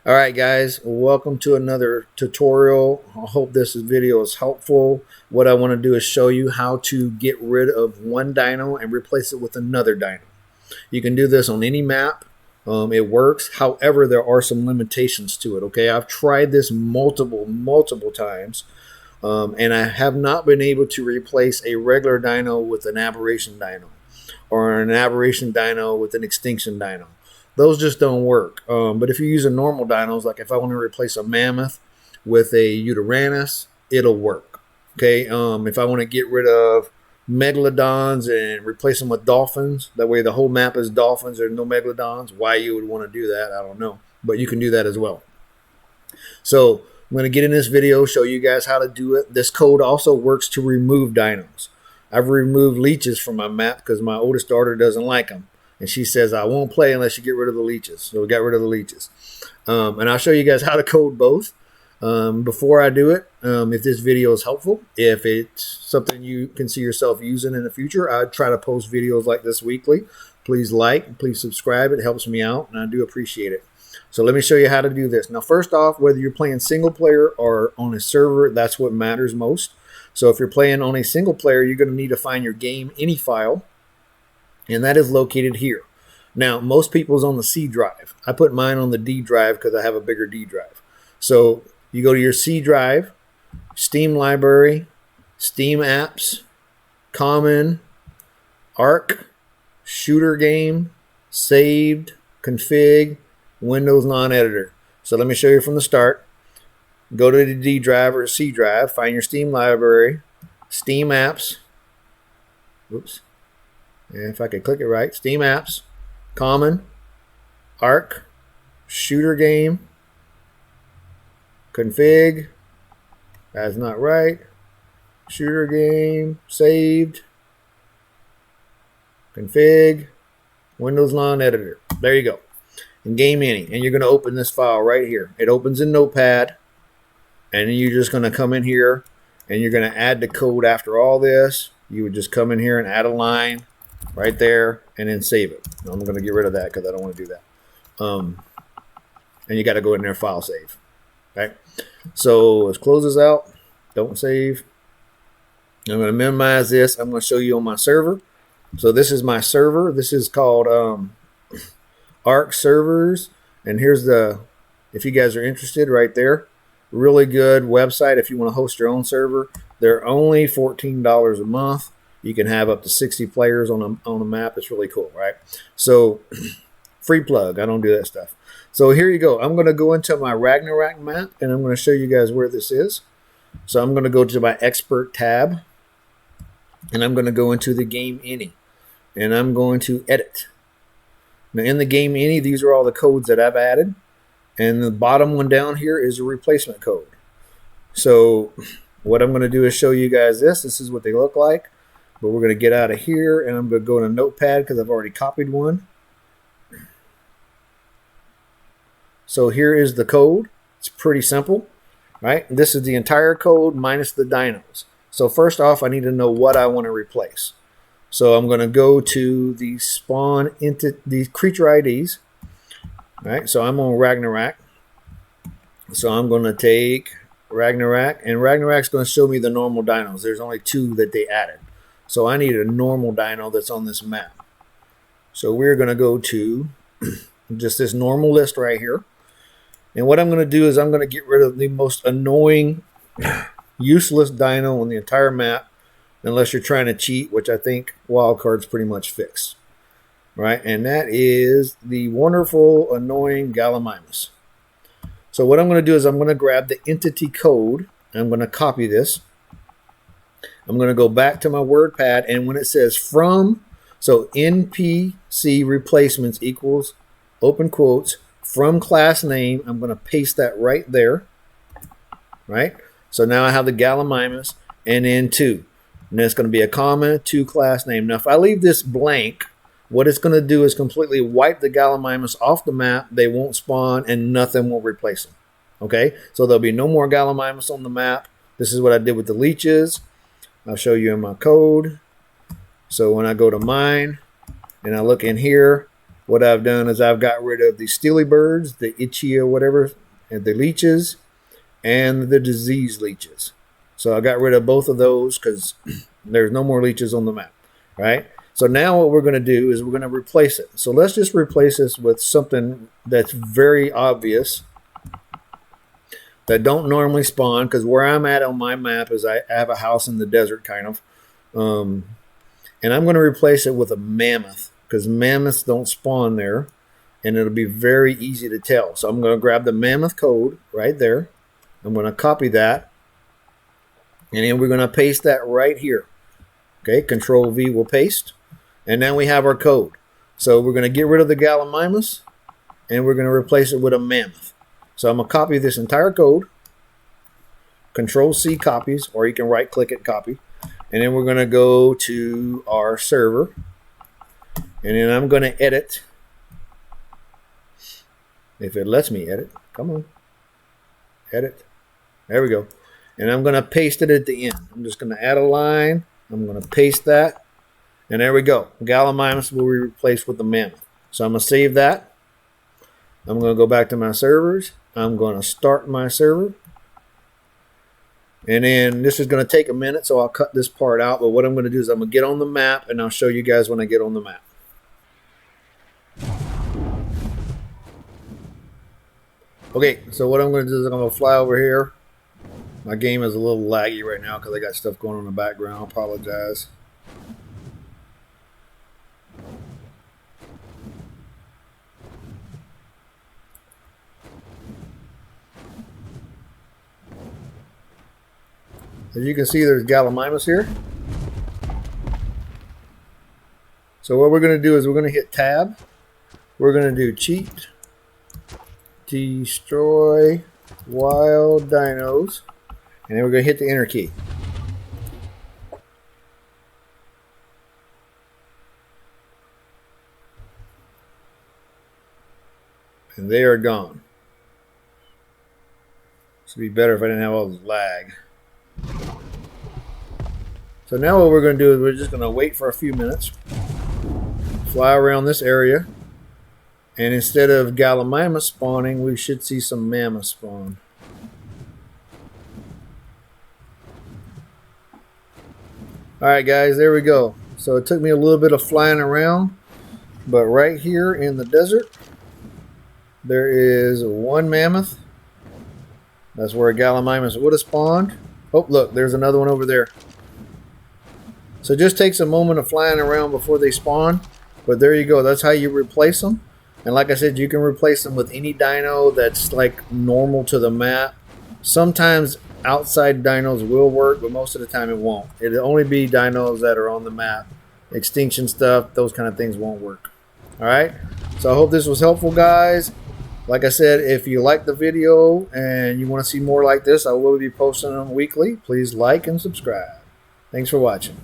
All right, guys, welcome to another tutorial. I hope this video is helpful. What I want to do is show you how to get rid of one dino and replace it with another dino. You can do this on any map. It works. However, there are some limitations to it. Okay, I've tried this multiple times, and I have not been able to replace a regular dino with an aberration dino, or an aberration dino with an extinction dino. Those just don't work. But if you use a normal dinos, like if I want to replace a mammoth with a Uteranus, it'll work. Okay. If I want to get rid of megalodons and replace them with dolphins, that way the whole map is dolphins, there's no megalodons. Why you would want to do that, I don't know. But you can do that as well. So I'm going to get in this video, show you guys how to do it. This code also works to remove dinos. I've removed leeches from my map because my oldest daughter doesn't like them. And she says, I won't play unless you get rid of the leeches. So we got rid of the leeches. And I'll show you guys how to code both. Before I do it, if this video is helpful, if it's something you can see yourself using in the future, I try to post videos like this weekly. Please like, please subscribe. It helps me out, and I do appreciate it. So let me show you how to do this. Now, first off, whether you're playing single player or on a server, that's what matters most. So if you're playing on a single player, you're going to need to find your Game.ini file. And that is located here. Now, most people's on the C drive. I put mine on the D drive because I have a bigger D drive. So you go to your C drive, SteamLibrary, steamapps, common, arc, ShooterGame, saved, config, WindowsNoEditor. So let me show you from the start. Go to the D drive or C drive, find your SteamLibrary, steamapps. Oops. And if I could click it right, steamapps, common, arc, ShooterGame, config, that's not right, ShooterGame, saved, config, WindowsNoEditor. There you go. And Game.ini. And you're going to open this file right here. It opens in Notepad. And then you're just going to come in here and you're going to add the code after all this. You would just come in here and add a line right there and then save it. I'm going to get rid of that because I don't want to do that. And you got to go in there, file save. Okay. So let's close this out. Don't save. I'm going to minimize this. I'm going to show you on my server. So this is my server. This is called Arc Servers. And here's the, if you guys are interested, right there. Really good website if you want to host your own server. They're only $14 a month. You can have up to 60 players on a map. It's really cool, right? So, free plug. I don't do that stuff. So here you go. I'm going to go into my Ragnarok map, and I'm going to show you guys where this is. So I'm going to go to my Expert tab, and I'm going to go into the Game.ini, and I'm going to Edit. Now, in the Game.ini, these are all the codes that I've added, and the bottom one down here is a replacement code. So what I'm going to do is show you guys this. This is what they look like. But we're going to get out of here, and I'm going to go to Notepad because I've already copied one. So here is the code. It's pretty simple, right? This is the entire code minus the dinos. So first off, I need to know what I want to replace. So I'm going to go to the spawn into these creature IDs. Right? So I'm on Ragnarok. So I'm going to take Ragnarok, and Ragnarok's going to show me the normal dinos. There's only 2 that they added. So I need a normal dino that's on this map. So we're going to go to just this normal list right here. And what I'm going to do is I'm going to get rid of the most annoying, useless dino on the entire map, unless you're trying to cheat, which I think wildcard's pretty much fixed. Right? And that is the wonderful, annoying Gallimimus. So what I'm going to do is I'm going to grab the entity code, and I'm going to copy this. I'm going to go back to my WordPad, and when it says from, so NPCReplacements equals, open quotes, from class name, I'm going to paste that right there. Right? So now I have the Gallimimus, and then 2. And then it's going to be a comma, ToClassName. Now if I leave this blank, what it's going to do is completely wipe the Gallimimus off the map. They won't spawn, and nothing will replace them. Okay? So there'll be no more Gallimimus on the map. This is what I did with the leeches. I'll show you in my code. So when I go to mine and I look in here, what I've done is I've got rid of the steely birds, the itchy or whatever, and the leeches, and the disease leeches. So I got rid of both of those because there's no more leeches on the map, right? So now what we're going to do is we're going to replace it. So let's just replace this with something that's very obvious that don't normally spawn, because where I'm at on my map is I have a house in the desert kind of. And I'm going to replace it with a mammoth, because mammoths don't spawn there, and it'll be very easy to tell. So I'm going to grab the mammoth code right there. I'm going to copy that, and then we're going to paste that right here. Okay, Control V will paste, and now we have our code. So we're going to get rid of the Gallimimus, and we're going to replace it with a mammoth. So I'm going to copy this entire code, Control C copies, or you can right click it, copy. And then we're going to go to our server, and then I'm going to edit. If it lets me edit, come on, edit. There we go. And I'm going to paste it at the end. I'm just going to add a line. I'm going to paste that. And there we go. Gallimimus will be replaced with the mammoth. So I'm going to save that. I'm going to go back to my servers. I'm going to start my server. And then this is going to take a minute, so I'll cut this part out. But what I'm going to do is I'm going to get on the map, and I'll show you guys when I get on the map. Okay, so what I'm going to do is I'm going to fly over here. My game is a little laggy right now because I got stuff going on in the background. I apologize. As you can see, there's Gallimimus here. So what we're going to do is we're going to hit tab. We're going to do cheat, destroy wild dinos, and then we're going to hit the enter key. And they are gone. This would be better if I didn't have all this lag. So now what we're going to do is we're just going to wait for a few minutes, fly around this area, and instead of Gallimimus spawning, we should see some mammoths spawn. Alright guys, there we go. So it took me a little bit of flying around, but right here in the desert, there is one mammoth. That's where a Gallimimus would have spawned. Oh, look, there's another one over there. So it just takes a moment of flying around before they spawn. But there you go. That's how you replace them. And like I said, you can replace them with any dino that's like normal to the map. Sometimes outside dinos will work, but most of the time it won't. It'll only be dinos that are on the map. Extinction stuff, those kind of things won't work. Alright? So I hope this was helpful, guys. Like I said, if you like the video and you want to see more like this, I will be posting them weekly. Please like and subscribe. Thanks for watching.